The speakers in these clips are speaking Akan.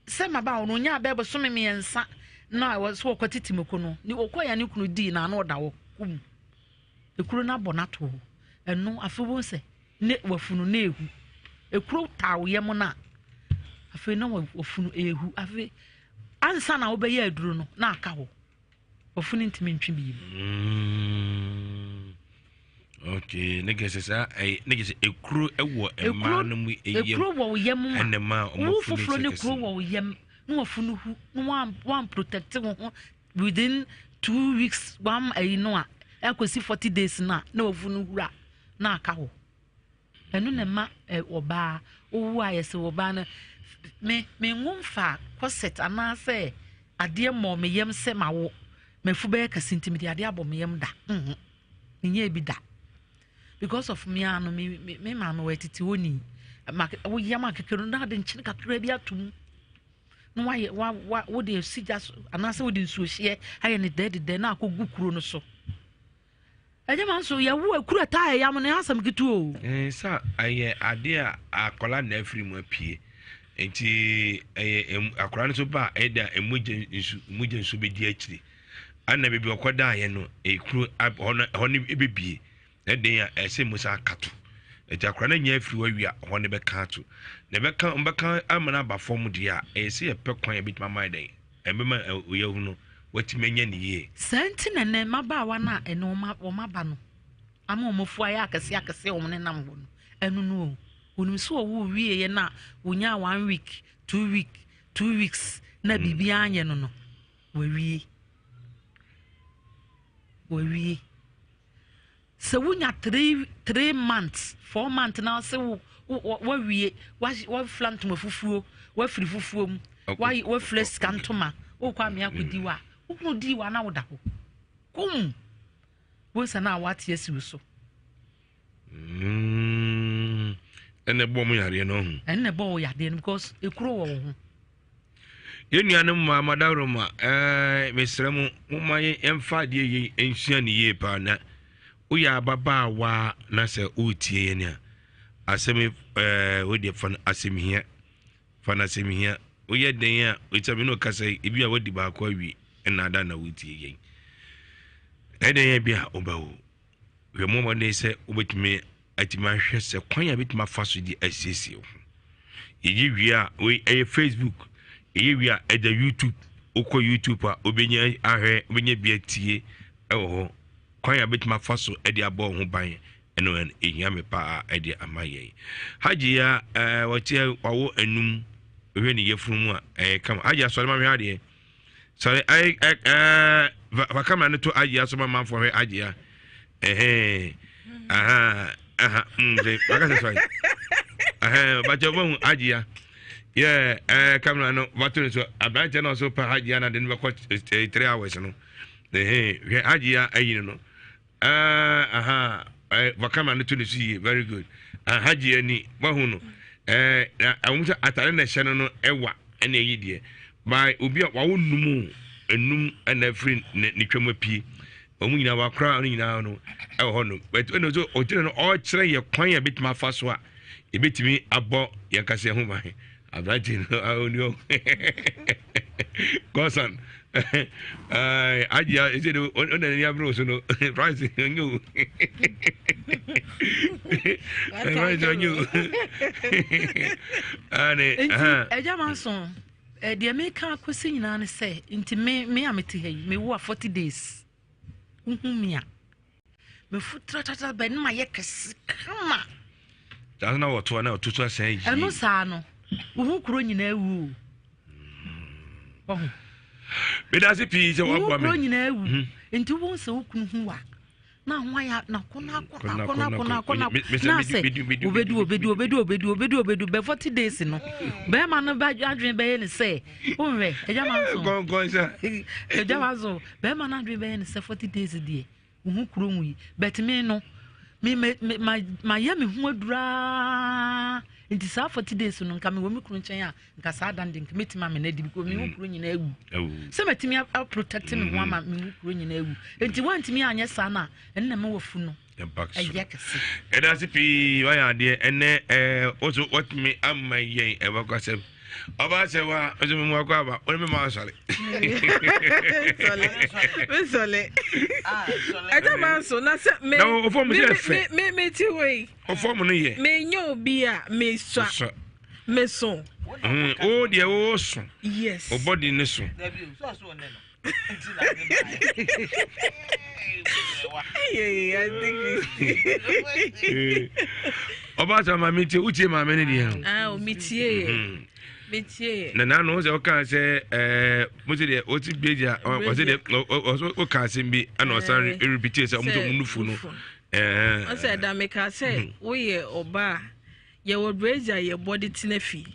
sema ba ono nya ba so me ensa na was wo kwatiti mekono ni okoya ni kunu di na na oda wo kum ekuru na bonato eno afewo se ne wafunu na ehu ekuru tawo yem na afi na wafunu ehu afi ansa na wo be ya aduru no na aka wo wafunu ntimi ntwi bi okay negese ekuru ewo ema no mu eyem ekuru wo yem enema omofufuro ne ekuru wo yem no wafunu hu no one protect wo within 2 weeks one no a akosi 40 days na wafunu hura na aka wo enu na ma oba owu ayese oba na me ngumfa corset anase ade mo me yem se mawo mefu be ka sentimidi ade abo me yem da nye bi da because of me anu me ma no wetiti woni wo yem akekero na de nchine kakra bi atum no wo de sija anase wo de nsuo hye aye ne de na akogu kuro no so eje man so ya wo akura ta ya mo ne asam kitu o sa aye ade a akola na afiri mu apie enti akola no so ba eda emuje nsu be di akiri ana bebi okoda aye no ekuru hono ebebie eden ya ese musa akato eti akola na nya afiri wawia hono be ka ato na be ka amana ba form dia ese ye pekwan ya bitima mai den embema oyehu no watimenya niye senti nene mabawa na eno ma ba no ama omofu aya akese omne nam ho no enu no onum so wo wie ye na wonya 1 week 2 weeks na bibi anye no wawie so wonya 3 months 4 months na se wo wie wa flant mafufuo wa firi fufuo mu wa flex kantoma wo kwa me akodi wa wo di wa na wo da ho kum wo sana wati esi so ene bom yare no ene bo yare because ekuro wo ho yenuanu ma madaroma mesremu mumaye emfa de ye ensua ne ye pa na uya baba wa na se utie ye ne asemi wodi fan asemihia fana asemihia uye den ya utamino kasa ibi a wodi ba kwa wi na da na utie ye eden ya bia obawo we mo ne se obetime atima hwe se kwan ya betima faso di asiesie ho yi wi a we Facebook yi a eda YouTube okọ YouTube a obenya ahwe obenya bia tie ho kwan ya betima faso ede abo ho ban eno ehia me pa ede amaye haji ya watie wawo anum hwe ne yefunu a kama haji asole ma hwe ade sorry vakama ne to haji asoma manfo hwe haji ya de bakase sorry bacho bon haji ya yeah camera no watu so abranche no so pa haji na de no ko 3 hours no haji ya ayi no vakama ne to ne see very good haji ni wahu no amusa atare na hye no ewa ene yi de by obi a wawo numu enum na free ne twam apie omu nyina wakra no nyina no ho no but eno so otire no o kire ye kwan ya bitima fa so a ebetimi abo ye kase ho ban abrati no aonio gosan ajia is it on the abro so no price you price you ane ejamanson de America kwesi nyina ne se nti me amete hayi me wo 40 days mia me futra tata ben ma ye kese kama na woto na otutu asan yi eno saa no wo kuro nyina ewu be da se pi se wo kuro nyina ewu nti wo se wo kunu hu wa na hwa ya na kona na se obedu be 40 days no be ma no ba adwen be ye ne se onwe eja ma so gon sa eja ma so be ma na adwen be ye ne se 40 days die wo kuro nwi bet me no ma ya me hu adura nti sa 40 days no nka me wo me kuro nchen a nka sa dande nka metima me na di biko me wo kuro nyina ewu se metimi a protect me ho ama me wo kuro nyina ewu nti wantimi anye sa na enne me wo fu no eda sipi wa ya de ene also what me am my yen e bakasem Oba se wa o se mu akwa ba o me ma sole. Sole. Eja man so na se me. Na o form dey fe. Me ti we. O form no ye. Me nyo bi a me swa. Me so. O de o so. Yes. O body ne so. Yeah, I think Oba se ma meti uche ma me ne de. Ah, metie. Metie. Na no se o kan se mo se de o ti beja o se de o kan se bi ana o san repeat se mo so munufu no. I said that make I say we oba ye wo brazier ye body tinafi.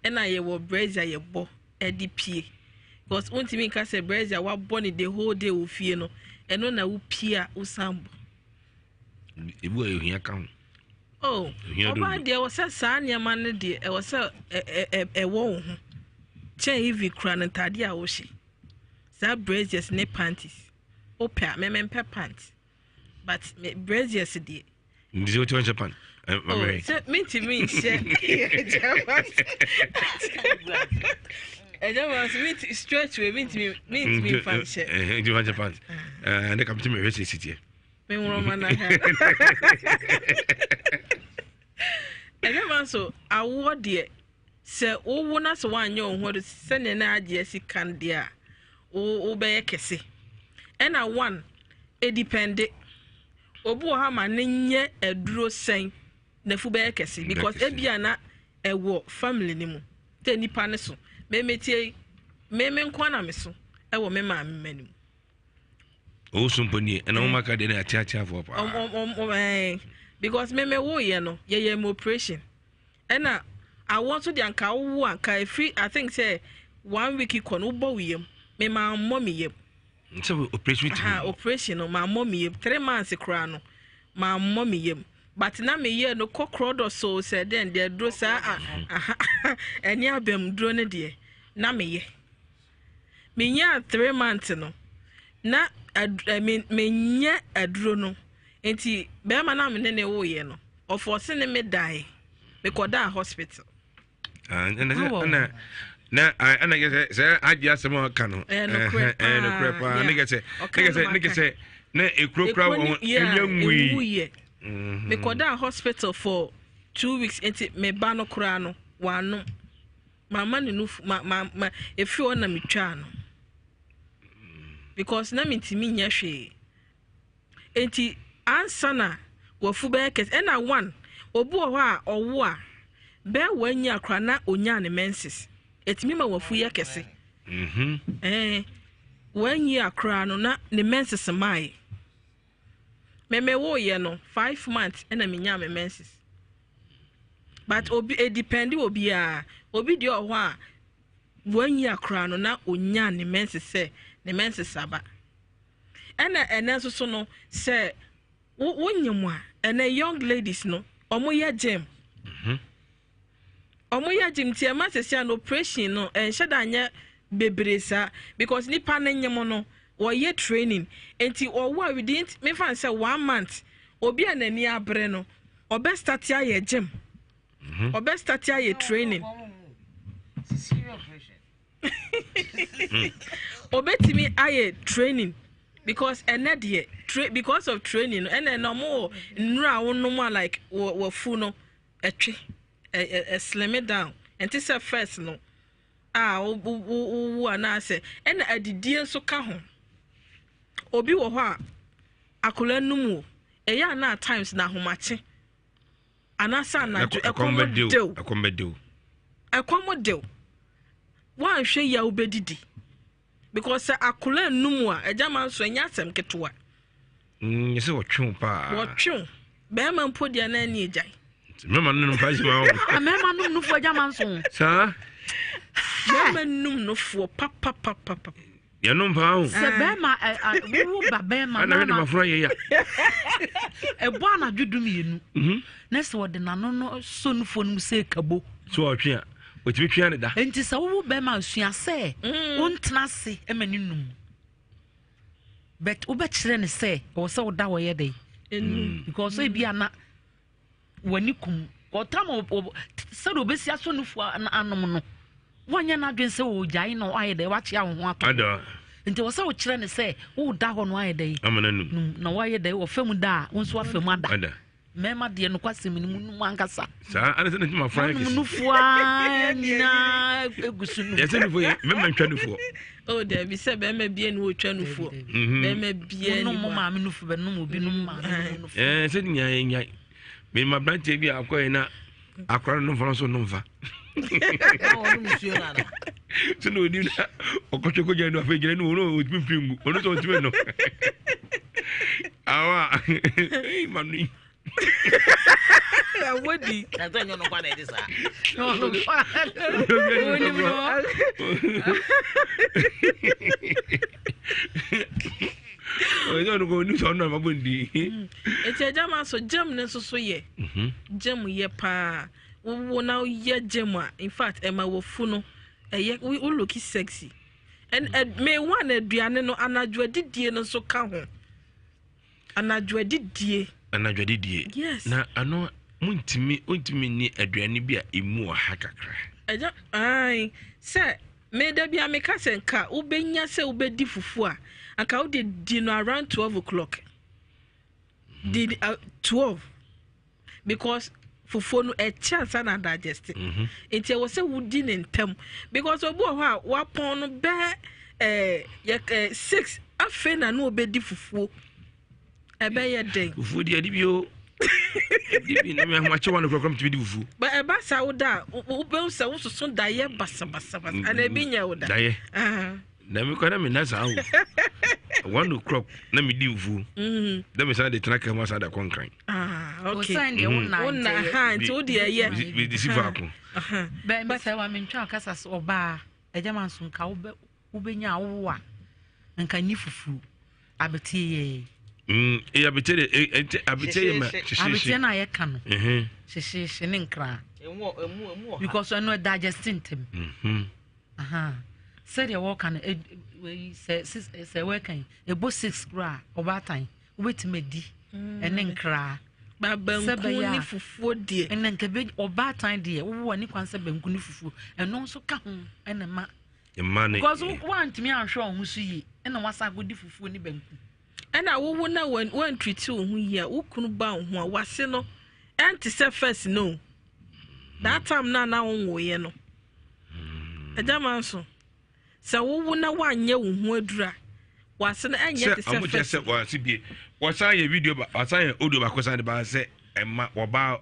And I ye wo brazier ye bo edipie. Because untimi ka say brazier wa born the whole day wo fie no. Eno na wo pia wo sambo. Ebu e hia kan. Oh, oba de wo say saa niam ne de e wo say e wo ho. Chen heavy kra na tade a wo hye. Saa braziers ne panties. Opa me pants. But braziers de. Ndi o ti won Japan. Oh, so me share. I was meet stretch we meet fan share. Ndi o Japan. And they come to me we city. Me woman na ha. Eja so awo de se wo na so wan yo ho se ne na age asikan de a wo be kese. Ena one e depend obu ha ma ne nye aduro sen na fu be kese because ebia na ewo family ni mu te nipa ne so me nkwa na me so ewo me ma me manim o sumponi ena o maka de na atiatia for pa because me wo ye no ye operation ena I want to the anka wo anka free I think say 1 week ikon wo bo wiem me ma mommy yem so operation operation no ma mommy yem 3 months kra no ma mommy yem but na me ye no kokrodo so said then the dro sa eni abem dro ne de na me ye me nya 3 months no na me nya adro no enti be ma na me ne wo ye no of force ne me die me koda hospital na ana get say agia asema ka no no crepa nigga say na ekrokra won enyanwi me koda hospital for 2 weeks enti me ba no kra no wano mama ne no ma efi ona me twa no because na me ntimi nya hwe enti answer na wafu be kes na one obu ho a owo a be wanya akra na onya ne menses etimi ma wafu ye kese wanyi akra no na ne menses mai me wo ye no 5 months na me nya me menses but obi e depend obi a obi de ho a wanyi akra no na onya ne menses se ne menses aba ena so no se wonyemu a ena young ladies no omo ya gym omo ya gym tie ma sese an operation no enheda anya bebresa because nipa na nyemo no wo ye training enti owo a within me fan say 1 month obi anani abre no obe start ya gym obe start ya training obetimi aye training because enade because of training and no more nra wonno like wo fu no etwe slim it down and this first no wo na say and adidie so ka ho obi wo ho a akola numu eya na times na homache anasa na akomodew wan hwe ya obedidi because akola numu a ejama so enya asem ketwa yese wotwe pa wotwe be ma mpodia na ani ejai mema num pa jima o mema num no fo ejama nso sa mema num no fo papa ya num pa o se be ma wo ba be ma na na mafro ye ya e bo ana dwudum yenu na se wode nano no so no fo num se kabo so otwe a otimi twa ne da enti se wo be ma asua se wontena se emani num but obe kire ne se wo se wo da wo ye dey because e bia na wani kum o tam se do be sia so no fu anom no wanya na dwen se wo gyae no aye de wa chia wo ho ato ada nti wo se wo kire ne se wo da ho no aye de amana num na wa aye de wo fam da wo nso afam ada ada mema de no kwasem ni mu ankasa sa ana se na tuma frank no fua nyina egusu no ya se ni fo mema ntwa no fo oh there be say be ma bie no twa no fo be ma bie no ni mo ma me no fu be no mo bi no ma no fu se ni nya me ma brante bi akoy na akwara no fo so no mfa no monsieur nana se no di okocho ko je no afa gire no no otipimpimu ono so otime no awa manu awodi na to nyo no kwa na edi sa oyo no ko ni so no mabondi eche jama so jam ne so ye jam ye pa wo na ye jam a in fact e ma wo fu no eye we look sexy and me one aduane no anadwo adidie no so ka ho anadwo adidie yes na ano muntimi ni aduane bi a emu ha kakra eja ai se me da bia me ka senka ubenya se ubedi fufu a aka wo di no around 12 o'clock did 12 because fufu no a chance na digest it was say wudi ne ntam because obu ho a wapon no be 6 afe na no obedi fufu ebe ye den fufu di adi bio di na me ma chewa no program to be fufu ba eba sa woda ube sa wo so da ye basa ana ebi nya woda da ye na me kwa na me na sa wo 1 o'clock na me di fufu da me sa de tena kama sa da konkran okay sign de wona ha nti wo de ye we di sifa ko ba me say wa me ntwa kasa so oba ejama nso nka wo be nya wo a nka ni fufu abetie ye abete ma abete na ye ka no she ne nkra emu because I know digesting them said you walk and we say working a bo 6 gra obatan wait me di ene nkra ba banku ni fufu die ene nka be obatan die wo wani kwanse banku ni fufu eno nso ka ho ene ma because want me anhwe ohun su yi ene wasa go di fufu ni banku ana wo na when treat ohun yi a wo kunu ba ohun a wase no anti say first no that time na wo ye no ejama nso se wo na wanye ohun adura wase na enye te say first se wase bi wasa ye video ba wasa ye audio ba kosa de ba se emma wo ba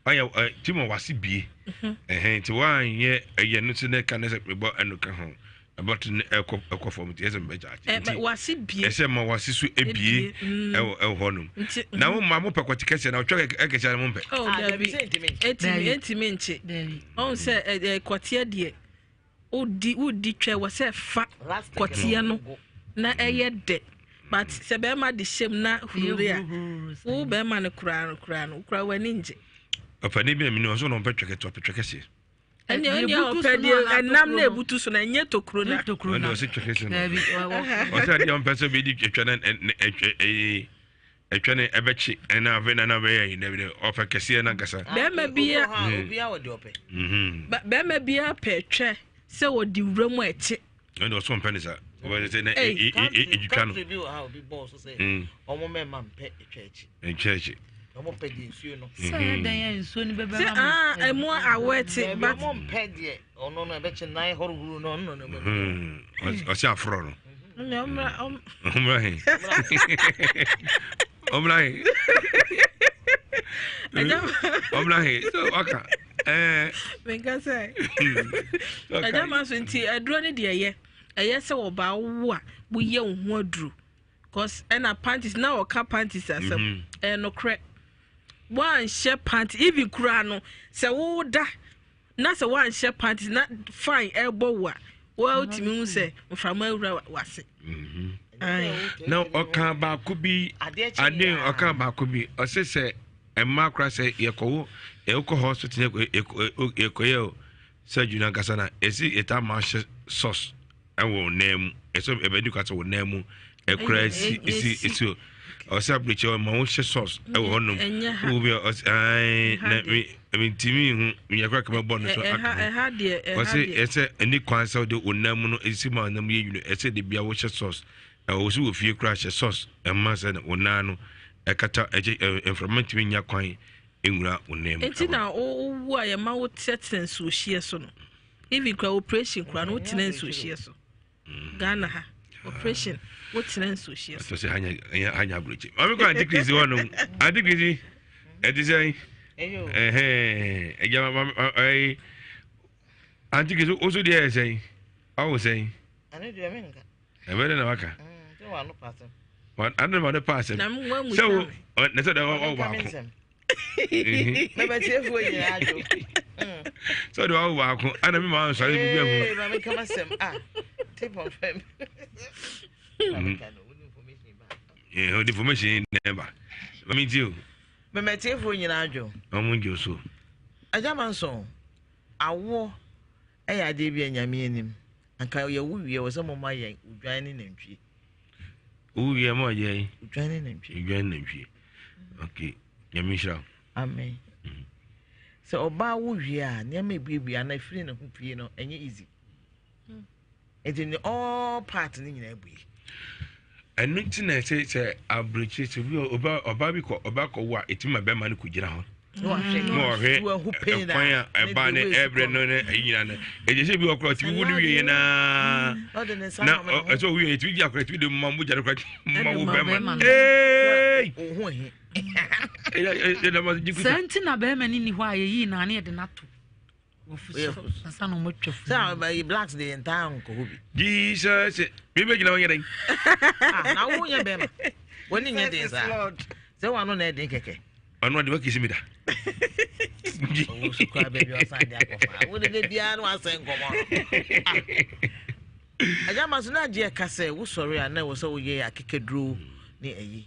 oya timo wase bi ti wanye ye no se ne kan se bo enuka ho about ekọ form ti ese mbeja wase bi ese ma wase su ebie honum na wo ma mo pekoti kese na otwa ekese na mo mpe oh etimi nche on se kotie de odi twa wase fa kotie no na eye de but se be ma de shem na hurure a wo be ma ne kura wani nje opani bi mi no so no petwa kese ene opedi enam na ebutu so na nye tokuro na no se twa kese no o sa di on person be di twa na etwane ebechi na avena na be yi na be ofa kese na gasa be ma bia obi a wo de ope be ma bia petwe se wo di wuramu eche no so mpani sa o se na edutwa no bi ha obi boss say omo me ma mpe echechi omo pe di nsuo no say dan ya nsuo ni bebe ma emu awete but omo mpe de ono no ebechi nai horuru no no o se afro no omra omra so aka venga say ajama so nti aduro ne de eye se wo ba wo a wo ye wo aduro cause na panties na wo ka panties asem no kre one share panties even kura no se wo da na se one share panties na fine elbow wa wo timi hu se mframa awura wase now oka ba ko bi ade oka ba ko bi o se emma kra se yekowo eko hospital ekoye surgery gasa na esi eta ma sauce ewo nem eso ebedu ka so nem ekra isi ɔsɛ abriche ma wo hye sauce ɛwɔ hɔnom wo bi na me ntimi hu me yakra kama bɔ no so aka ɔsɛ ɛsɛ ani kwan sɛ de onam no esi ma onam yɛ yunu ɛsɛ de bia wo hye sauce ɛwɔ so wo fie kra hye sauce ɛma sɛ na onam no ɛkata ɛgye informant mi nya kwan enwura onam enti na wo a yɛ ma wo tete nso hye so no even kwa operation kwa no tena nso hye so Ghana ha operation wo tena nso hye so so hanya abriche mami ko antikrisi wono antikrisi edisai eja mama antikrisi oso dia esai awo sei Ani do me nka. Ebe na waka Se wa no pass. What anu ma no pass na mu so na so da wa ba ko Baba tiefo nyina ajo. so da wa ba ko ana mi ma so re bi Eh, ba me kama sem. Tip on fam. Information never. Let me tell you. Baba tiefo nyina ajo. Omo njo so. Aja manso. Awo eya de bi anyame anim. Anka ye wuwie wo se mo ma yen udwan ne nantwie. Wuwie mo ye. Udwan ne nantwie. Udwan nantwie. Okay. Nhyira. Amen. So oba wuwie a ne ma ebiebia na firi ne ho pie no enye easy. It in all part ni nyina ebue. Enu ti na se abriche se bi oba bi ko wa etima be ma ne ko gira ho. No ahwe who pay that. Kwanya eba ne ebre no ne ayina ne eje se bi okro ti wu ni wie na na so wie ti bi akro ti bi de mambu jare kwa mambu be ma eh oho he da ma jiku senti na be ma ni ho ayi na ne de nato wofuso nsa no mo twafu sa ba blacks the entire ko hobi Jesus me be gina wonyere na wo nya be ma woni nya de sa se wa no na de keke anu de wakisi mi da o su kwa baby o san de akofa wo de bia no asen komo aja maso na je kase wo sori a na wo so wo ye akekedro ni eyi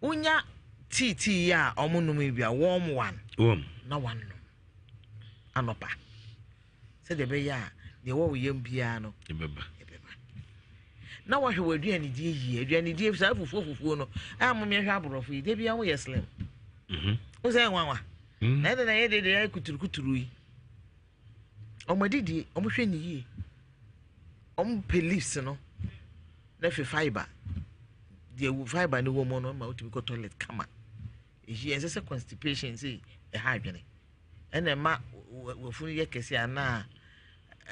unya titi ya omunum bia warm one na one no anopa se de be ya de wo yem bia no ebeba na wo hwe waduani die yi aduani die sa fufuo no a mo me hwe aborofo yi de bia wo yeslim o se nwanwa na de na ye de ya kuturu yi omadidi omhwe ni yi police no na fe fiber de fiber ni wo mo no ma o tibi ko toilet kama eji ense se constipation say e ha adwene ene ma wo funu ye kesi ana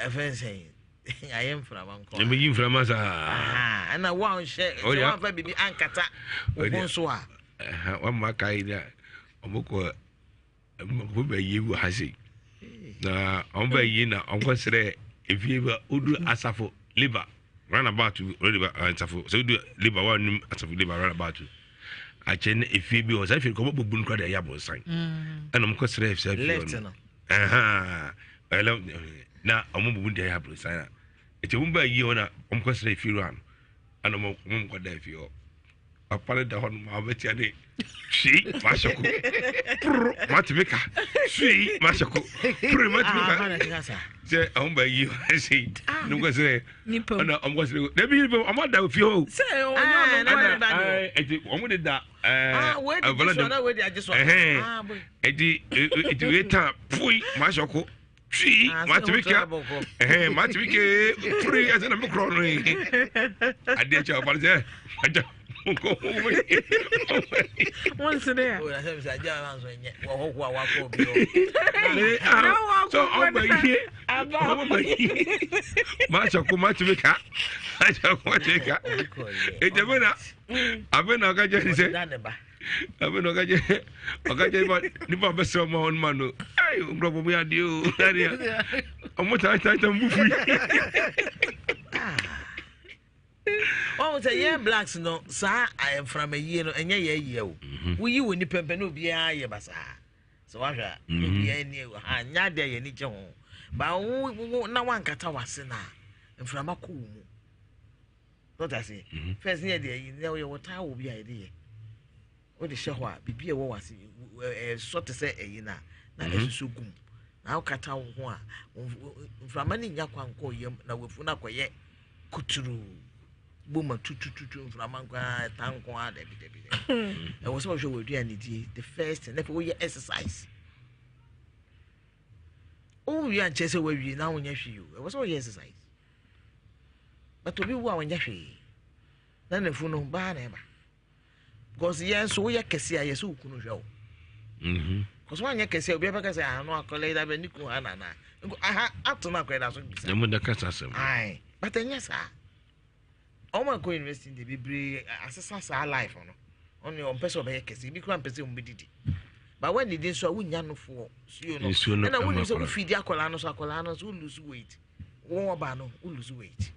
efense ayem frama nko me yin frama sa ana wa she wa fa bibi ankata wo so a wa ma kai da omoko mo be yi wo hase na on be yi na on konsere efie ba odu asafo liver run about liver asafo so odu liver wa nim asafo liver run about a chen efie bi o sa efie ko bobu nkra da ya bo san ana mo konsere efie left no well na omo bobu da ya bo san ete mo ba yi ona on konsere efie ran ana mo ko da efie o apale da hon ma betia de shi mashako matimeka shi mashako matimeka se on ba yi shi nugo se ona on go se de bi on da fi ho se onyo no na eti on de da we de just eti weta pui mashako shi matimeka matimeka free as na micro no ade cha ba se once there o ya se sa ja man so nye wo ho kwa wa ko bi so on ba yi ma cha ko ma tibika e de bena abena ga je se abena ga je ba ni ba beso ma on manu ai ngro bo ya di o ya o mo ta mbufu oh say yeah blacks no sa I am from a year no enye ye o we yi woni pempe no bia ye basa so wa hwa bia ni ha nya de ye ni je ho ba wo na wan kata wase na mframa ko mu not as first year de yi ne wo ta wo bia ye de o de hwe a bibia wo wase so te say eyi na esusu gum na kata wo ho a mframa ni nya kwanko yem na wafu na koye kuturu Boma tutu from Manqua, Tanqua, Debbie. I was also with you the first and therefore we exercise. Oh, we are just away now when you. It was all exercise. But to be one when you then the phone on bar never. Because yes, so we are Cassia, yes, who couldn't show. Because one you can say, we ever say, I know a colleague, I've been Nico Anna. I have to knock it out. Aye, but then yes, sir. Oh, my go invest in the Bible, assess our life on your person of a case, you can't pursue medity. But when they did so, we know for you know, and I wouldn't so feed the Aqualanos who lose weight. War Bano who lose weight.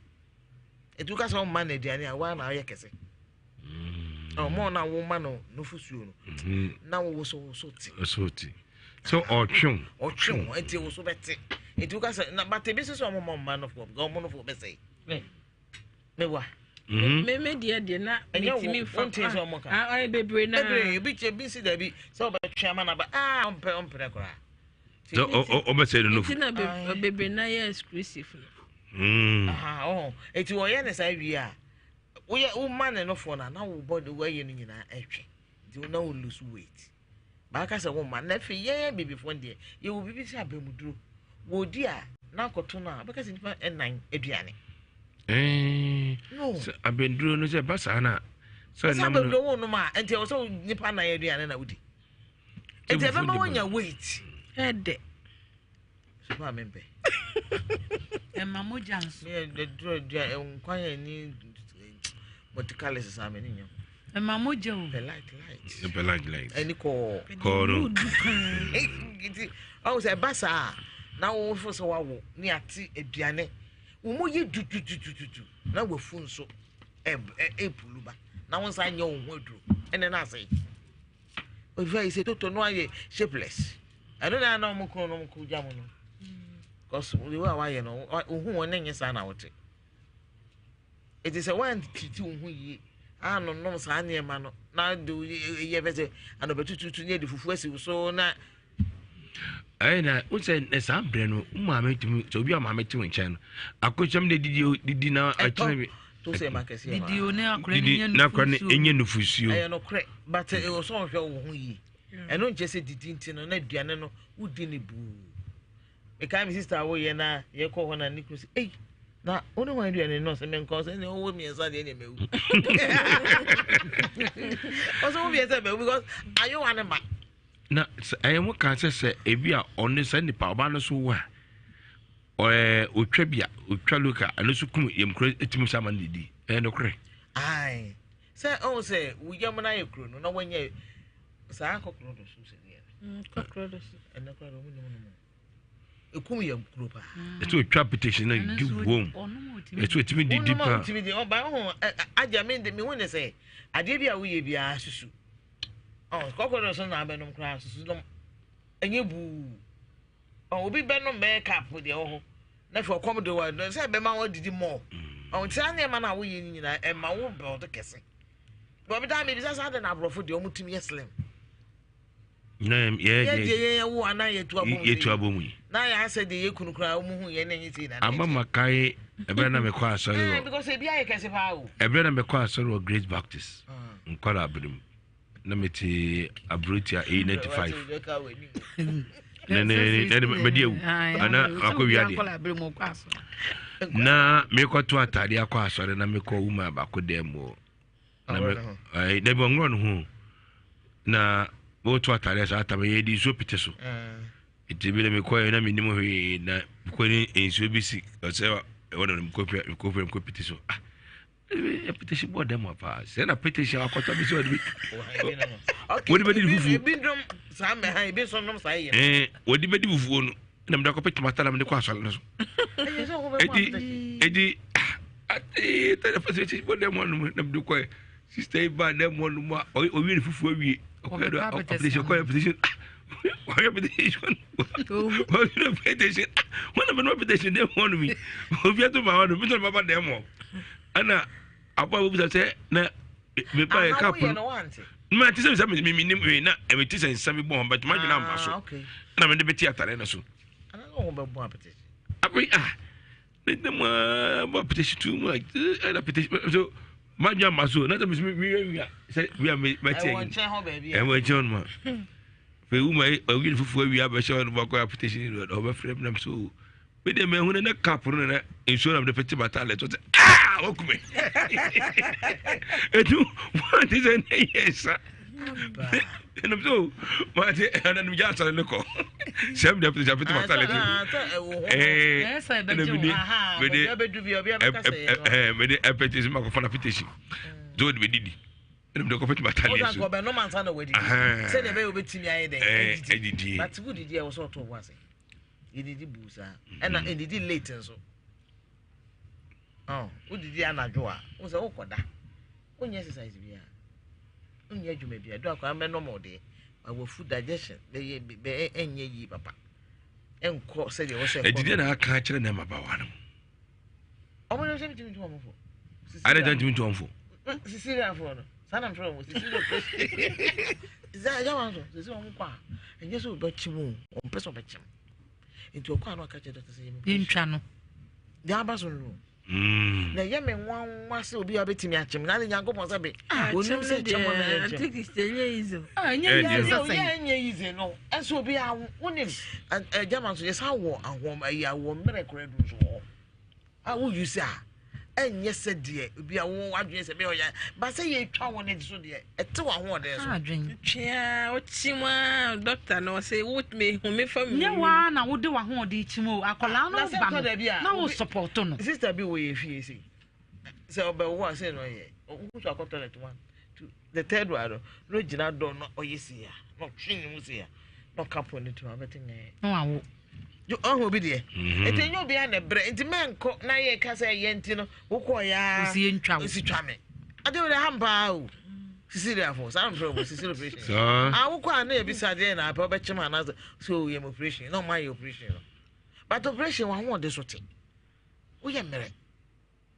It took us all money, Diana, 1 hour, can say. Oh, more now, woman, no fusu. Now was so salty. So, or chung, it was so better. It took us, but the business of a man of God, go on for Bessay. Mewa. Me dear, not any me from I be brain. You beat your busy, Debbie, so by chairman, but on Perecora. So, almost said no. A baby, na exclusive. Oh, it's your youngest idea. We are all man enough for now, but the way you know, actually, do not lose weight. Back as a woman, nephew, yeah, baby, one day, you will be busy. Would dear, now Cotona, because it's a 9 Ediani. No, I've been doing this Bassana. So, I'm no more until so Nipana Ediana and Audi. It's a member when you wait. Head. Remember. And Mamma Jans. Yeah, the drug, quiet need multicolours. I mean, And Mamma Joe. the light. Any call. I was a bassa. Now, for so I will near tea a piano. You do. Now we're full so a puluba. Now, once I know what to, and then I say, if I say to no shapeless. I don't know more Jamono. Because we were, you know, who one name is an out. It is a 1 to 2 we are no sign man. Now do you ever say, and over 2 near the Fufuesi so now. I would say, as I'm Breno, mamma to me, so be a mamma to in China. I could some did you did now I tell me to say, Marcus, Did you now not cry in your fusu? I know correct, but it was all who ye. And not just a didn't know, not Diana, who didn't boo. A kind sister away and I, you call one and Nicholas. Eh, now, only one do any nonsense men cause any old me as I didn't know. Also, we as a because I you want a man. Now, I am what can say a beer on the Sunday Pabana so well. Or Utrabia, Utraluka, and also come in it to me some lady, and okay. Aye, say, oh, say, we young and I crew, no one yet. Sako cockroaches, and the crowd. A cumium group. It's a trap petition and do womb. It's what me did deeper. I mean, the me when they say, I did be a wee be a susu. Oh, cockroaches and Abenum classes, and you boo. Oh, be Benum makeup with the old. Therefore, Commodore, don't say Bema did more. Oh, tell me, man, I will and my own brother kissing. But time it is as I don't have for the Omutim slim. Name, yeah, one eye to trouble me. Now I said the you couldn't cry, anything. I'm a Kai, a brother me quite sorry. Because a beer can say how. A brother me quite sorry of Great Baptist. And call up him. Namity Abrutia A95. Na me ko to atade akwa asore na me ko wuma ba ko dem wo na me ai de bo ngon hu na bo to atade sa atame ye di so pite so itibile me ko na me nim hwe na ko ni enso bi si se wona me ko pite so e pite shi bo dem apa se na pite shi akota bi so bi wodi be di fufu bi ndom sa me ha bi so ndom sa ye wodi be di fufu no na me da ko pite matala me ko asole no so Edi tell the first one them one them do quite sister ba them one more o wi fufu wi petition petition one of petition them one me obi to ma one me to baba them ana apa we say na me buy a cup ma ti say me nim na e me ti say nsami bon but ma dwena mba so na me de beti atare na so ana go be bon appetite abi them petition too much. And petition. So, my young maso, not a miss me. We are my baby. And we're John. For whom I will for we have a short of petition over frame them so. With the man who in a couple and show them the petty battalion. Ah, okay. And you what is an yes, sir? And I'm so, but and then we just a look. Some deputies have put my talent. Yes, I bet you. With the appetition for a petition. Do it with Didi. And the company battalion. No man's on the wedding. Said the baby to me, but who did you also to was it? You did booze, and I did late and so. Oh, who did you anadua? Was a awkward. When yes, I see. You may be a dog, I'm a normal day. I will food digestion. They be any ye, papa. And court said you was a didn't catch them about one. I want to send you to one for. I didn't do one for. Cecilia for son and from Cecilia. Is that a young one? And yes, we'll bet you on person bet you into a corner catch it In channel. The Amazon room. Na yeme nwa se obi abeti mi achem na nyango pon sabe onum se chemo na I think it's the easy. Nye easy no enso obi a wonim German so yes awo ahom ayi awo mere kore du so awo you say enye se de obi a wo adwen se be oya ba se ye twa won ne so de ete wa ho de so Adwen. Twa o chima doctor no say what me hu me family. Nye wa na wo de wa ho de chimo akola no ba. Na wo support no. Sister bi wo ye fie say. Say obe wo say no ye. Who shall toilet one. The third one no gina do no oyesi ya. No twin mu say ya. No couple ni to abetin ye. No awo. You oh be there. Enti nyo bia na bre. Enti menko na ye ka say ye enti no wo ko ya. Osi ntwa. Osi twa me. Ade we hamba o. Cecilia for some from Cecilia operation. So I will go and be sad and I probably chima so we operation. No my operation. But operation one want this sort. We are married.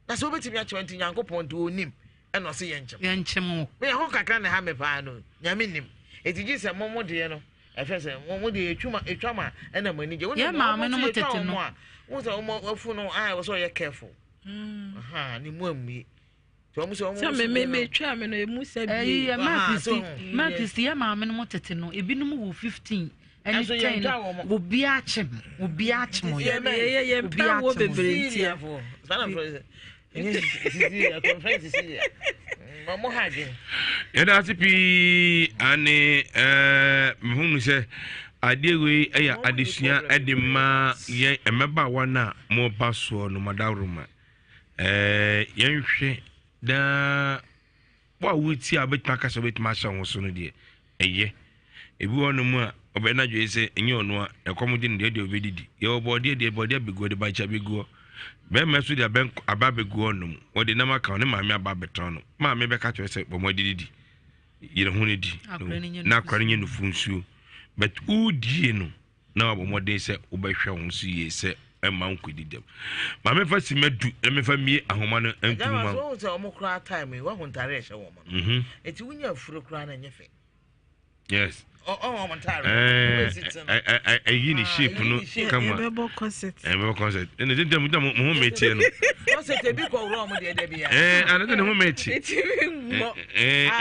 That's what we are 20 young couple to him and not see Yancham. Yanchemo. We are home can have a pano. Yaminim. It is just a moment, dear. No, I first said, one would a trauma and a money. Yeah, mamma, no more. Was almost no, I was so careful. Aha, ni me. Some may try me, Musa. Marcus, the mamma, no more tetino, a binum 15. And so you will be at him, will be at him. Yeah, be at and that's a p and whom say I deal with additional edema, ye a member one more password no madaruma. Young da what would see a bit packers of it, my son was soon a dear. A year. If we want no more, Obena say, and you know, a commodity the idea of it. Your body, dear body, be good by Chabigo. Ben mess with a bank a baby guonum, or the number count, mamma babeton. Ma, maybe catch yourself, but what did it? You don't need it. Now crying in the phone shoe. But who do you know? Now, what they say, Obey shall see, say, and Mount did them. Mamma first met to me a woman and two months. Almost cry time, we won't arrest a woman. It's when you're full of crying and your face. Yes. Oh, I'm tired. I uni shape, no, come on. Concert. And concert. And it didn't tell me who made it. What's it a big wrong with the Debbie? I don't know who made it.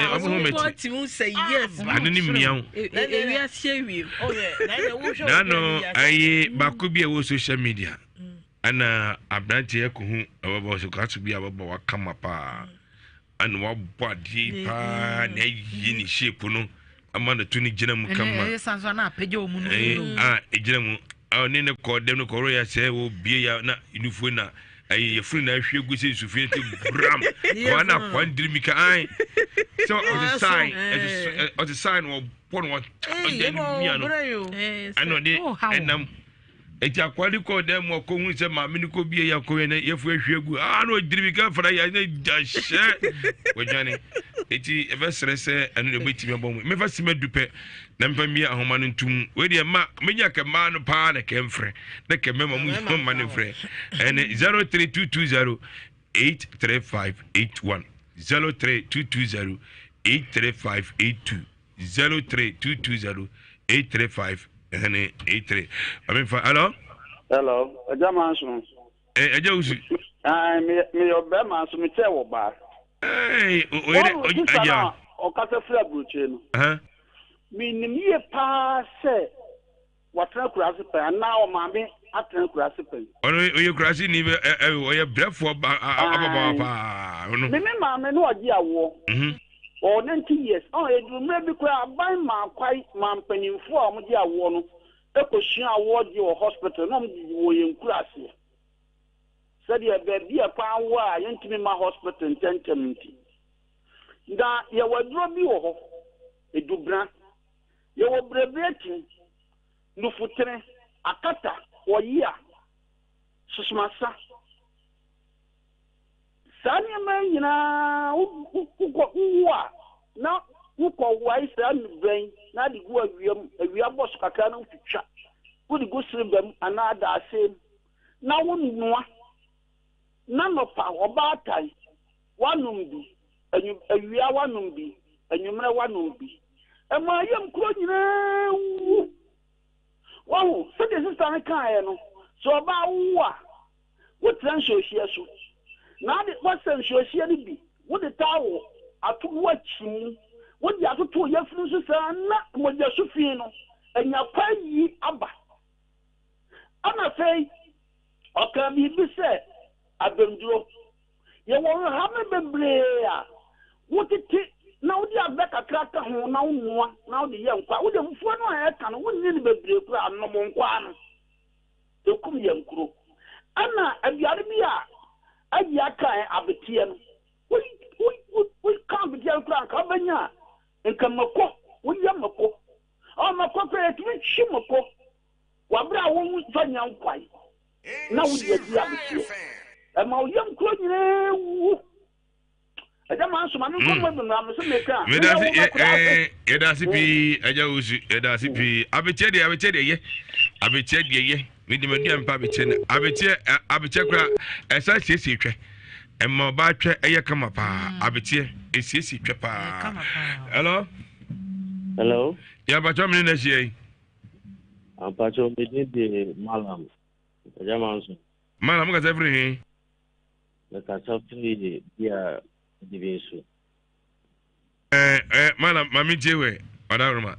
I'm going to say yes. I didn't meow. Yes, you. Oh, yeah. No, I Bakubia was social media. And I've done here who was to be about come up and what body pan, a shape, no. Among the 20 general come. Yes, I'm not pay your moon. A general. Our name called them, Korea say, will be not in Ufuna. A friend I feel good to feel Bram. One up, one dreamy eye. So on the sign or one. I know they and Eja kwali ko dem mo ko hu se ma me ko bie ya ko ne ye fu ahwegu no diribi ka fra ya ne jashe wojane eti e be sere se anu ne betimi bom me fa sima dupe na mpa mi ahoma no ntum we de ma menya ka ma no pa na ke mfre na ke mema mu ma ne mfre ene 03220 83581 03220 83582 03220 835 83. I mean, hello? Hello. Ajamanso. Eja usu. Me your bema so me che wo ba. Eja. O ka se fra bruche no. Me nim ye pa se watra kurase pe na o ma me atra kurase pe. Ono oye kurase ni be oye brefo ababa pa. Ono. Me ma me no odi awo. Or 90 years. Oh, you maybe buy my quite man penny for me, dear one. Ecoshia award your hospital, no, you in class. Said you be a pound why into me my hospital in 10 that you will drop you a dubra. You will brevetting no footre, a kata or year. Susmasa. Sanya man, you know, who now who call wise and brain, not the word we are boss cacano to chat. Would go sleep them another same. Now one more. None of our bad time. One numbi, and you are one numbi, and you may one numbi. And my young crony. Wow, so this is a kind. So about what transfer here? Now the person should share the be. What the tower are to watch him. What the other 2 years are not what the Sufino and your pay abba. Anna say, or can be said, I've been drunk. You won't have a brea. What it now they are back a cracker who now the young part with them for no I can wouldn't be break no one. You come young crew. Anna and the other Ayaka abetian. We can't be young crank, Abanya, and Kamako, Williamako. Oh, my corporate with Shimako. Wabra won't find young quite. Now we get the abetia. And my young crony. I don't answer my number, so make up. Edasipi, Ajausi, Edasipi, Abetedi, Abetedi, Midian Pabichen, Abechekra, as I say, secret. And my battery, a come up, Abetia, is Sissy Trapa. Hello? Hello? Yeah, but I'm in this year. I'm Pacho, the Malam. Malam got everything. The Casafri, dear division. Malam, Mammy Jewe, Madaruma.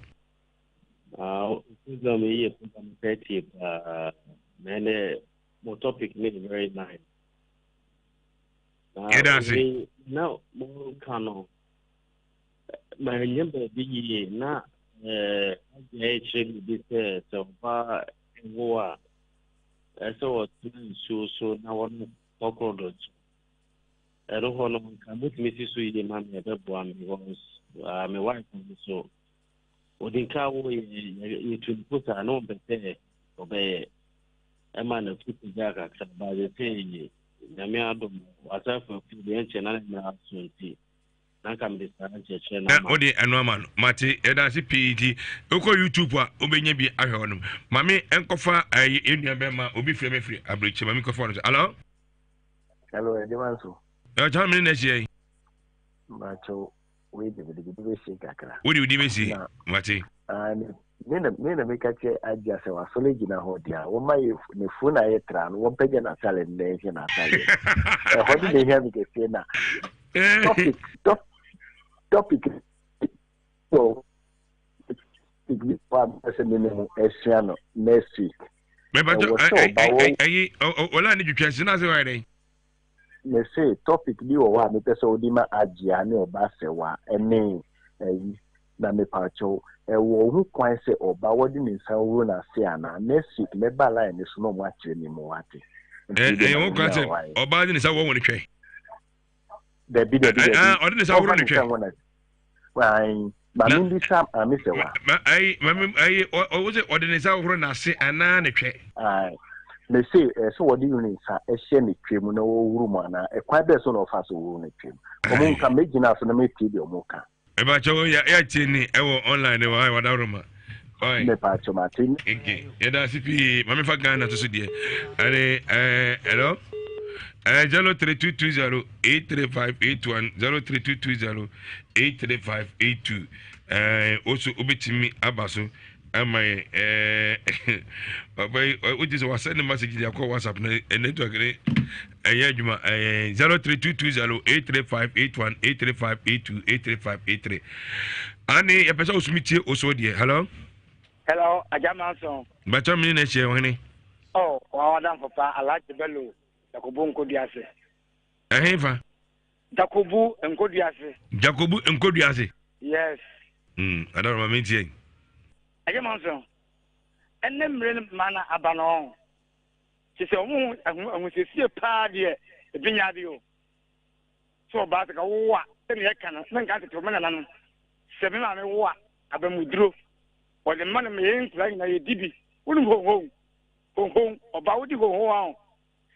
Many more topic made very nice. Now, more canon. My number be not actually this so far in war. So now one talk. I don't want to come with Mrs. Sweetie, Mammy, because my wife so. Odinka you to put a number there, obey a man of people jack by the say, Yamiadum, what's up for the ancient animal soon tea. Now come this channel. Odi and Roman, Mati, Edasi PET, Oko YouTuber, Obenebi Ahonum. Mammy, Enkofa, I Indian Bema, Obi Free, I breach Mamiko Forest. Hello? Hello, Edimanso. Your time in this year. Macho. Wait a minute, what do you see, Mati? And Nina make a chair. I just was solid in a hotel. What my phone I tran, one peg and a salad, and a salad. How did they have it? Topic. So, one person minimum Esiano next week. I need to question as a me say topic bi wo wa me pese odi ma agya na oba sewa ene na me pacho wo hu kwan se oba wodi ni nsa wo na se ana next week me ba line ni so no mo akire ni mo wate wo kwan se oba di ni sa wo woni twe odi ni sa wo ni twe wai ba mi bi sa me sewa o wo se odi ni sa wo na se ana ne twe me say so what do you need sa ehye ne twem na wo wuru mu ana e kwa be so na ofa so wuru ne twem omo nka megina so na me ti bi omo ka e ba cho ya chini e wo online wa daruma oi me pa cho martin okay e da sipi mami fa Ghana to so die ale hello 0320 83581 0320 83582 also obetimi abaso am I which is was sending message to call WhatsApp network 0322083581 Ani a person usmiti also dear. Hello? Hello, Ajamanson. But I'm in a share when Oh, Madam Papa, I like the bellow. Jacobu Nkodiase. a heaver. Jacobu Nkodiase. Jacobu Nkodiase. Yes. I don't remember meeting. Ajamanson. And then Mana Abano. She said, I was a sea party, a vinyadio. So about a war, then I can got it to Mananan. 7 hours war, Abamudro. Or the man may playing a DB. Wouldn't go home. Go home, about to go home.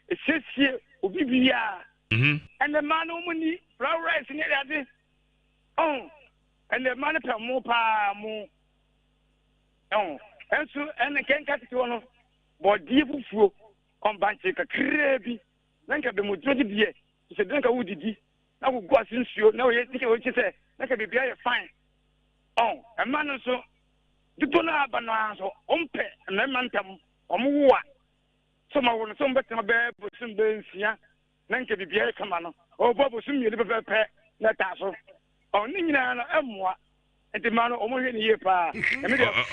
It says here, Ubibia. And the man only flower rice in it. Oh, and the man per more pa more. Oh, and so, and I can't cut it on. But dear fool, on Banchika Crabby, then can be more 20 years. He said, Dunka would be. I will go since you know, you think what you say. That can be very fine. Oh, a man also. You don't have an answer, umpe, and then mantam, or more. Some are some better bear, but some days, yeah. Then can be very common. Oh, Bob was soon you live a pet, not tassel. Oh, Nina, and the man almost in here, pa.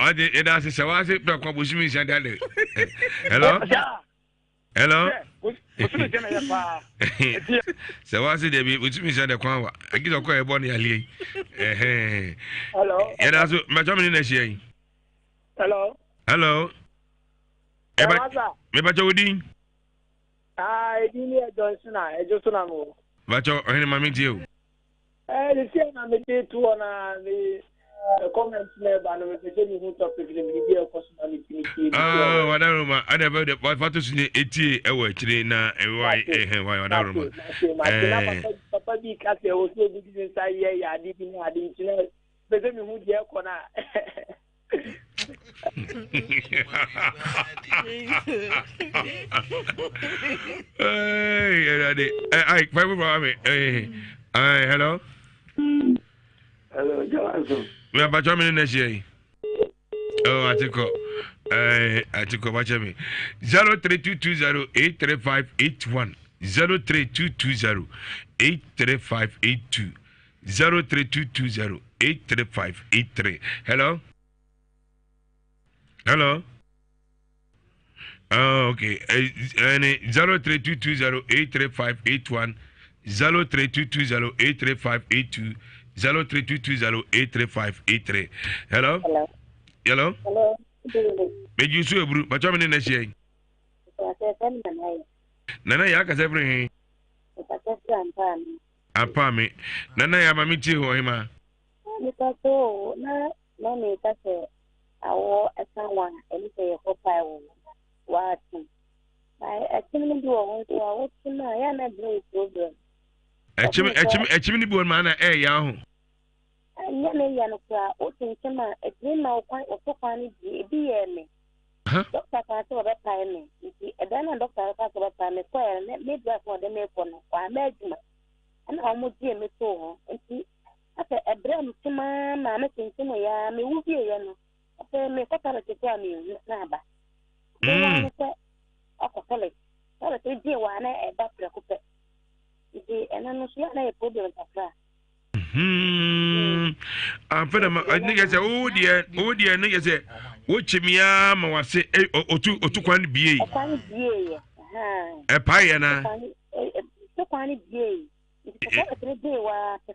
I did it as a was it, Dr. Bushmi said that. Hello? Hello? So was it, which means that the Kwan, I get a quiet bonny alley. Hello? And also, my German is here. Hello? Hello? Maybe Jodine. I didn't Johnson. I just know. But your enemy to you. The same I'm a day to on the comments never and with the who topic in the video personality. Oh, whatever. I never the what to see 80 away today now. Why, whatever. Papa, because there was no business inside here. I didn't have the internet. But then we would hear corner. Hello. Hello, Johnson. We are about 2 minutes here. Oh, I think watch me. 0322083581 0322083582 0322083583. Hello. Hello. Oh, okay. 0322083581 0322083582 0322083583. Hello. Hello. Hello. Hello. Me you so bru, but I'm in the shade. Nana ya ka everything. Apa me. Nana ya mami ti ho hima. Because so na me ka say awo esanwa eni say ko pa wa ti. I actually do on so awo ti na ya na bring problem. Echimi ni bo ma na ya ho. Anya me ya no kwa o tin kema e na okwan okwan ni bi ye me. Doctor ka so be pa me. Nti e dan na doctor ka so be pa me ko me dwa for dem e ko no kwa me adwuma. Ana o mo die me to ho. Nti ate e bram ti ma me tin kema ya me wu bi ye no. Ate me ko ta te kwa me na ba. Wa se akotole. Sala te die wa na e ba pre ko pe. Nti ena no so ya na e problem takra. After nigga say, oh dear, nigga say, watch me, ma was say, otu kwan bie. A pie na. So kwan bie. It's a day wa te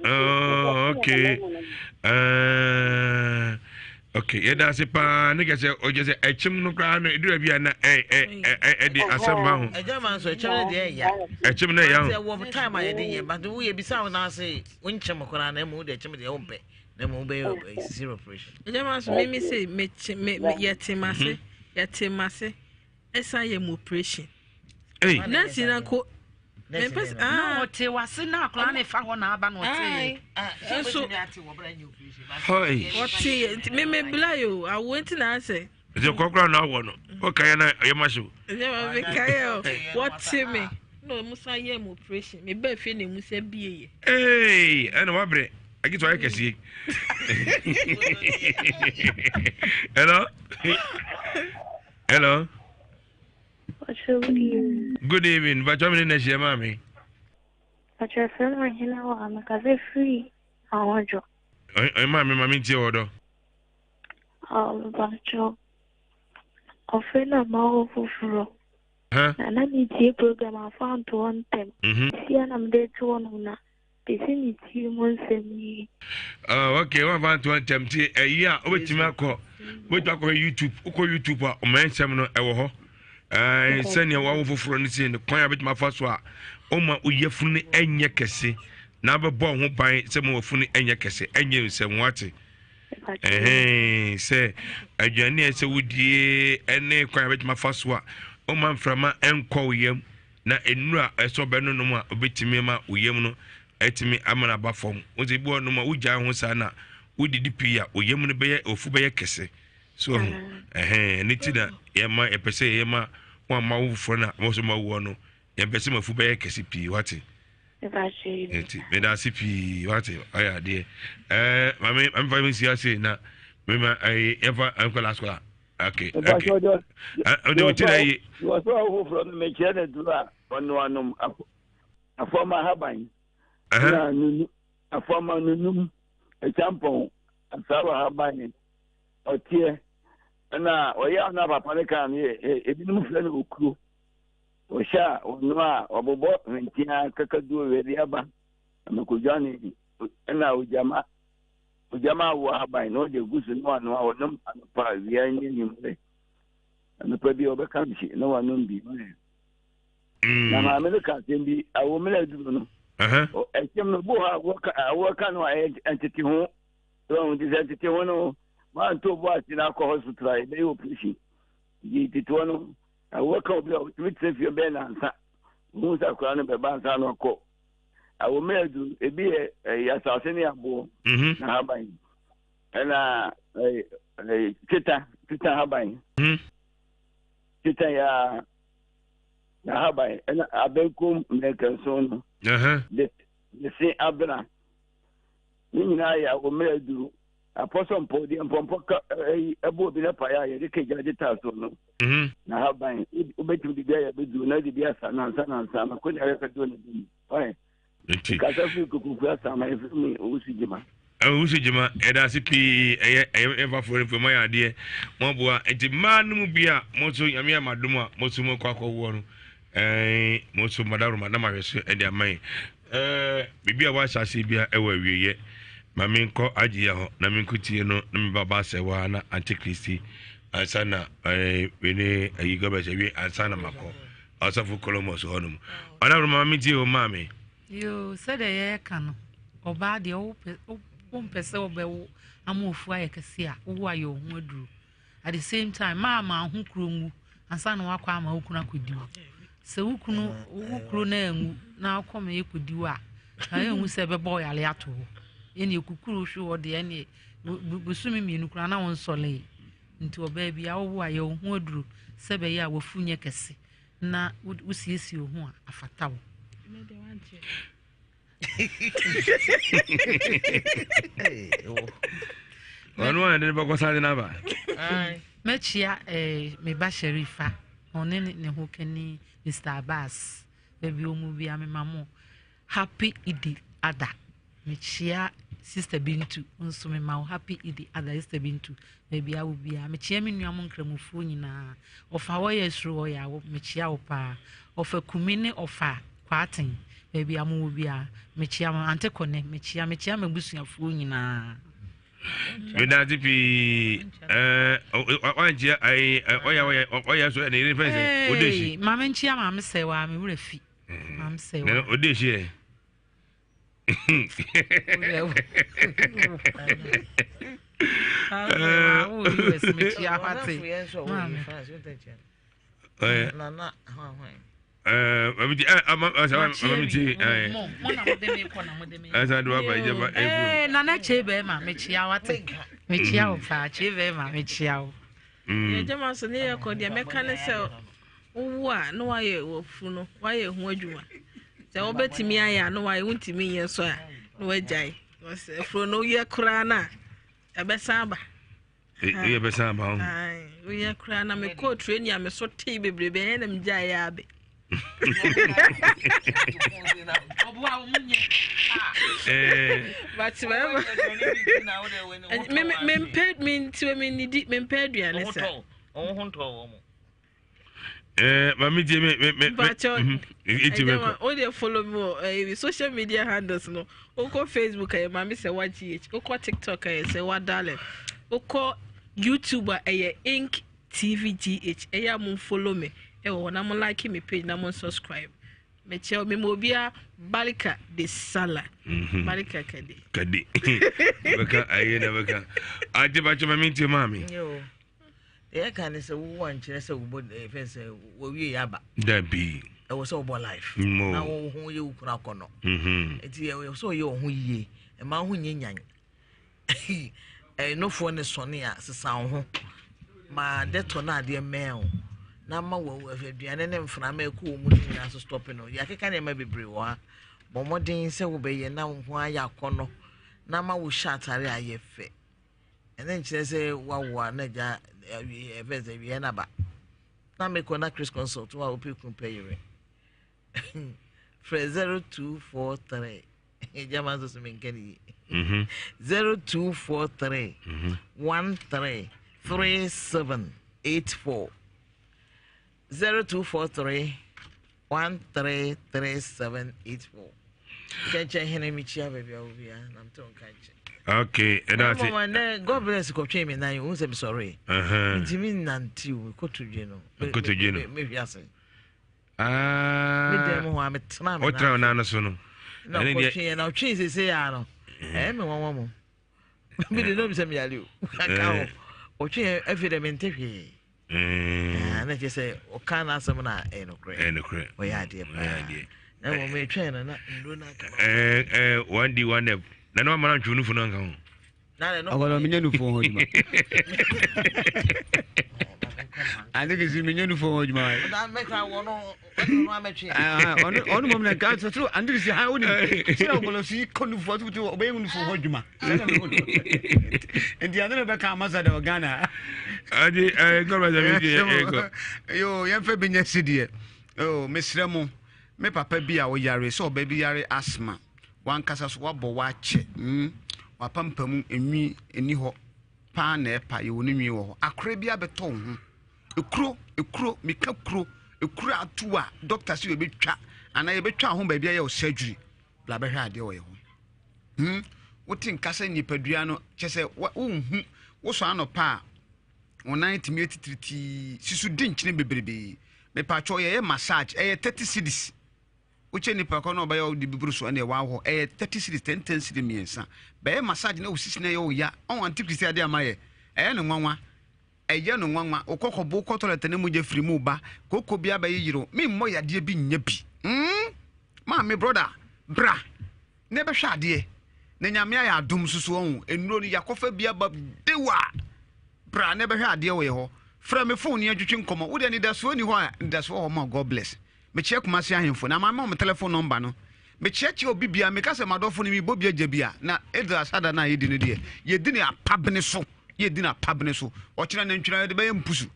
Oh, okay. Okay, yeah, that's it. Nigga say, oh, just a chim no crown, do be an the assembly. A German, so a child, yeah. A chimney, young. Over time I didn't, but we be sound now say, when Chamakon and Emu, the chimney own pay, then will be zero operation. German, so me say, yet Timase, SIM operation. Hey, Nancy, Uncle. No, te was na klan if I want to ban what So, what me blayo, I went to answer. the cockroach now one. Okay, and I must. What me? No, Musa yam operation. Me be feeling Musa be. Hey, and what break? I get to see. Hello? Hello? Good evening. But how many days your mommy? But your friend or Nhyira, I'm a free. I want you. Mammy, to order. But you. I feel a mouth for. And I need a program I found to one time. See, I'm there to one. Okay, one van to one time. A year, wait to my call. Wait to YouTube. YouTube, or man, seminal, ever. Send your one for anything. The choir bit my first one. Oma, we are funny and yakesi. Never born who buy some more funny and yakesi. And you say what? Say, a journey, so would ye and choir bit my first one. Oma from my and call yem. Na enura eso beno no ma obetimi ma oyem no etimi amana ba fom wozi bo no ma uja ho sana udidi pia oyem no beye ofu beye kese so niti na yema epese yema wa ma wo fo na mo so ma wo no yempese ma fu beye kese pi wati eti me da si pi wati aya de mama am fa mi si ase na me ma ever uncle askola. Okay. You was so from the mechanic on one a former habine. A former nunum, a tampon, a sour habine, or tear. And now, or you have a panican here, a new crew, or sha, or noir, or bobo, and tia, kakadu, the abba, and Mukujani, and now Jama. Ujama wa haba no de gusu no anu a wonum anpa wia nyim le anpa bi obeka nchi no wanum bi na ma me ka tembi awo me la du no o ekem no bo ha woka no entity ho so this entity ho no ma to bo ati na ko hospital dey operation yi tito no awoka obi o mit se fi be na nsa mu sa kwa no be ba nsa no ko awo medu ebi ya saseni abo na haban na tita haban tita ya na haban na abenkum mekanso no de se abra ni na ya awo medu apostle podium pompoka ebo bi na pa ya ye ke jaje taso no na haban obetu bi ya bedu na di ya sana na ko ya ka do ni oi kasafu kukufu sama ifumi usijima usijima edasi pi eva for my idea mo boa enti manu bia mo so yame amadum a mo so mo kwakọ wo no mo so madaru madam ahweso edi aman bibia wa sase bia ewa wieye ma me nko agiya ho na me nkutie no na me baba sewa na antikristi asana wene ayiga ba sewi asana mako asafu kolomos honum ana ma me tie o ma me yo said a can oba de o pese obewo amofu ayekese a wo ayo hodru at the same time mama hu kromu ansa na wakwa ama okuna kodiwo se wukunu na enwu na akoma yekodiwo a ayo hu se bebo yale ato eni ekukuru hwe ode eni busumi mienu kura na won sole nti oba bia wo ayo hodru se be ya wafunye kese na usiesi ohu a afatawo Wanu ande bako sade na ba mechia me ba sherifa onene ne hokeni Mr. Abbas baby omu bia me mamo happy idi ada mechia sister Bintu nso me ma happy idi ada sister Bintu baby awu bia mechia me nuam nkramufu nyina ofa wo yesru wo ya wo mechia wo pa ofa kumine ofa kwatin baby amu bia mechia ante kone mechia mabusuafu nyina Medati pi onje oya so na reference odeshi mama nchia mama sewa me wurafi mama sewa odeshi Nana chebe ma mechia wate mechia ofa chebe ma mechia o ye jama so ne ye ko dia meka ne se owu a no waye wofu no waye hu adwuma se obetimi aya no waye wuntimi ye so a no wajai Fro no ye krana. Ebesaba. Ye besaba. Ai, we ye krana me ko train ya me so tea bebrebe na me gya ya be. But Mami je me but you follow me social media handles no oko Facebook ay mami say what GH oko TikTok ay say what darling oko YouTuber ay Ink TV GH ay am follow me e wo na mo like me page na mo subscribe me che me mo bia Balika de Sala Balika kadi baka aye na baka ati ba chuma minti mami yo e kan say wo wan kire say wo fence wo wie yaba dabi e wo so bo life na wo hu ye ukura kono enti e so ye hu yie e ma hu nyenyan e no fo ne sone a sesa ho ma deto na de meo na ma wo aduane ne mfra ma ko mu ni na so stop no ya keka ne ma bebre wo ha bo modin se wo be ye na ho aya kono na ma wo shatare aye fe ene nkyere se wawa na ja eveze wie na ba na me ko na Chris consult wa opi kun payire 0243 jama so me nkani 0243 133784 0243 133784 Kenche hene mi chia baby obia na mton kanche. Okay, that's it. God bless you me na you say sorry. Ntimi nanti we kotudwe no. Kotudwe no. Me biase. Me dem ho ametna me. O tra na so no. Na kotwe na twi se ya no. Me won mo. Me de no bi se me ali o. Aka o twi efi de me ntehwe. Na je say o kana asem na enokre. O ya de pa. Na mo me twa na ndo na ka. One day one day. Na no mara ntwu nufu no nka ho. Na no. Agora menye nufu ho djuma. Ande ke si menye nufu ho djuma. Da me kra wo no ametwe. Onu mom na ka so ande ke si ha woni. Si ogolo si konufu tutu obey nufu ho djuma. Endi ande be ka masa de Ghana. Ade ngorba za mi ego. Yo yemfe benye sidie. Oh mesremu. Me papa bi a wo yare so obabi yare asthma. Wan kasa so wabo wache wapampam enwi eni ho pa na epa ye woni nwi wo akra bia beto ho ekuro mika kuro atu a doctor si we betwa ana ye betwa ho ba bia ye o surgery bla be hwa ade wo ye ho wotin kasa nipadua no chese wo so anopa onan timi titriti sisu di nkyene bebrebe me pa cho ye massage 30 cedis uche nipa kono ba yo di biburu so na wa ho 30 cedis 10 cedis miensa ba massage na usisi na yo ya on antikrisi ade amaye no nwanwa no nwanwa okokobo kotolete ne muje firi mu ba koko bia ba yiro me mmo yade bi nya bi ma me brother bra ne be hwa ade ne nyame ya adom susu on enuro ni yakofa bia ba dewa bra ne be hwa ade wo ye ho fra me phone ni adwetwe nkomo wo de ni daso ni ho a daso ho ma God bless me check kuma si ahemfo na ma telephone number no me check obi bia me kase madofo ni mi bobia jabia na edra sada na yedi ne de yedi ne apabne so o kira na ntwira de be mpusu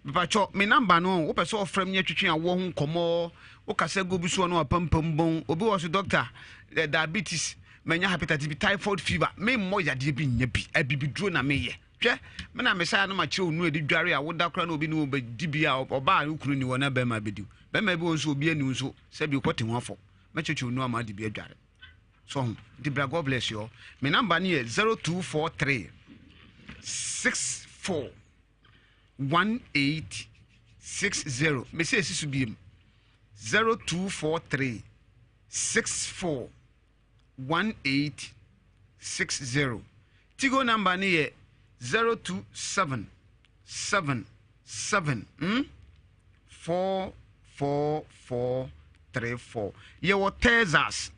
me cho me number no wo pese ofrem nya twetwe awo ho nkomo wo kase go bi so no apampam bon obi wo so doctor diabetes menya hepatitis B typhoid fever me mo yade bi nya bi abibidro na me ye hwe me na me sa no ma kire onu edi dware a wo da kra na obi no be dibia oba a ukuru ni wona be ma bediu be ma bi wo so obi ani nso se bi kwoti ho afọ me cheche onu ama di bi adware so di bra God bless you me number ni 0243 64 1860 me say sisu biem 0243 64 1860 Tigo number ni 027 77 44434 ye wo Texas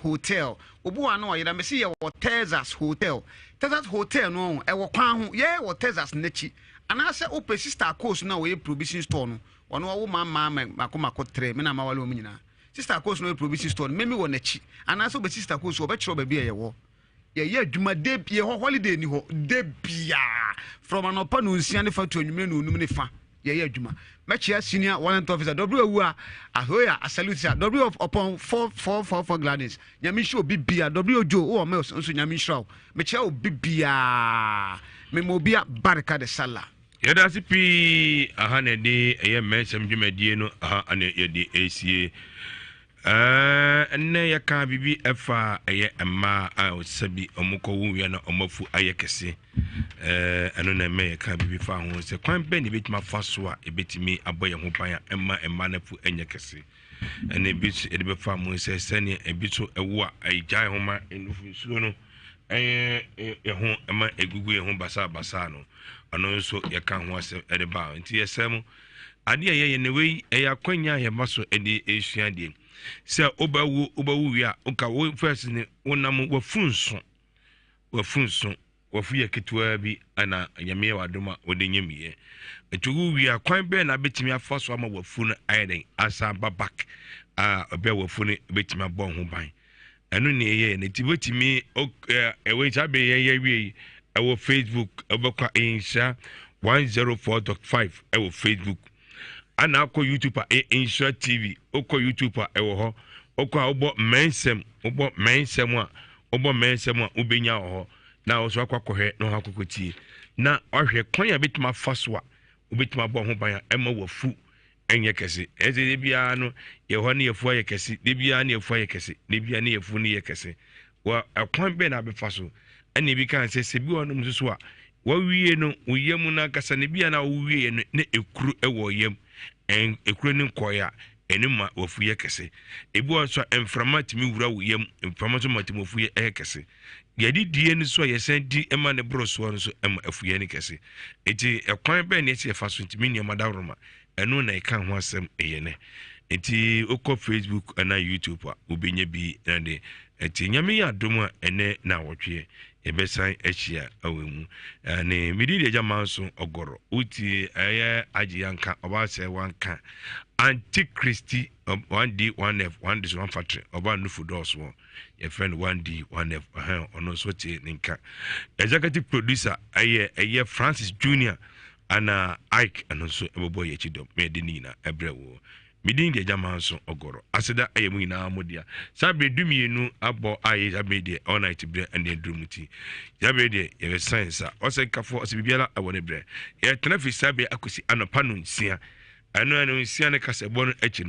hotel obu anu oyira me see ye wo Texas hotel no e wo kwan ho ye wo Texas nachi anase ope sister course na wo ye provision store no ono wo mama makoma ko 3 me na ma wale o nyina sister course no provision store meme wɔ n'akyi anaasɛ be sister course ɔbɛkyerɛ ba bi a yɛwɔ yɛyɛ adwuma de bie hɔ holiday ni hɔ de bia from anopa no nsia ne fa to anwumere no onum ne fa yɛyɛ adwuma mɛkyia senior warrant officer w a ahoya salute w upon 444 gladys nyame hwe obi bia w jo o me nso nyame hwe mɛkyia obi bia me mo bia baraka de sala yɛda se pii aha na de ɛyɛ mmɛnsɛm dwumadie no aha ana yɛde ɛsie ɛnɛ yɛka bibi ɛfa ɛyɛ mmaa a ɔsabi ɔmokɔ wo wia na ɔmafu ayɛ kɛse ɛno na mɛ yɛka bibi fa ho sɛ kwan bɛ ne bɛtumi afa so a ɛbɛtumi abɔ yɛn ho ban a ɛma mmaa no fu ɛnyɛ kɛse ɛna ebi so ɛde bɛfa mo sɛ sɛnea ebi so ɛwo a ɛgyae ho ma ɛnufu nsuo no ɛyɛ ɛho ɛma ɛgugu yɛn ho basa no ɔno nso yɛka ho asɛm ɛde ba nti yɛsɛ mo adeɛ yɛyɛ ne wei ɛyɛ akwanya yɛma so ɛde ɛsua deɛ sɛ obawu wi a oka wo first ne wonam wafunso wafu yɛ ketewa bi ana nyame wadoma wode nyamiye etugu wi a kwan bɛ na betimi afa so ama wafu no ayɛden asa babak a ɔbɛ wafu no betimi abɔ ho ban ɛno ne yɛ ne tibotimi ɛwɛ chabe yɛ wi ɛwɔ Facebook ɛbɛkwa Nhyira 104.5 ɛwɔ Facebook ana akɔ YouTube a Nhyira TV okɔ YouTube a ɛwɔ hɔ okɔ a wobɔ mensɛm a wobɛnya wɔ hɔ na wo so akɔkɔhɛ na ho akɔkɔtie na ɔhwɛ kwan a bɛtuma fa so a wobɛtuma bɔ ho ban a ɛma wafu ɛnyɛ kɛse ɛsɛ de bia no yɛhɔ ne yɛfu ayɛ kɛse de bia ne yɛfu ayɛ kɛse de bia ne yɛfu ne yɛ kɛse wa ɛkwan bɛ na abɛfa so ɛna bi kan sɛ bi wɔnom nso so a wawie no woyam na kasa ne bia na wowie no ne ekuru ɛwɔ yam ekuru ne nkɔya enuma wafu yɛ kɛse ebi wɔ so mframa timi wura wo yam mframa so matimi wafu yɛ kɛse yɛde die no so yɛsɛn di ɛma ne broso no so ɛma afu yɛ ne kɛse eti ɛkwan bɛ ne ɛsi ɛfa so ntimi nneɛma daworoma ɛno na ɛka ho asɛm ɛyɛ ne eti okɔ Facebook ana YouTube a obenya bi na de eti nyame yɛ adom a ɛnɛ na wɔtwe yɛbɛsan ahyia awɔ mu ne medi de agyaman so ɔgɔrɔ uti ɛyɛ agyeyanka ɔbaasɛ wanka antichristi 1D 1F 1D so 1 ɔba nufu dɔɔso wɔ your friend 1D 1F ɔno so te ne nka executive producer ɛyɛ Francis Junior ana Ike ɛno so ɛbɛbɔ yɛ akyi dɔm mɛde ne nyina ɛbrɛ wɔ midin de jaman so ogoro aseda ayemu ina amodia sabre dumienu abo aye sabre de all night bre and the drumuti sabre de ye science o se kafo o se bibiala awone bre ye tena fi sabre akosi anopa no nsia ano ano nsia ne kasebo no achi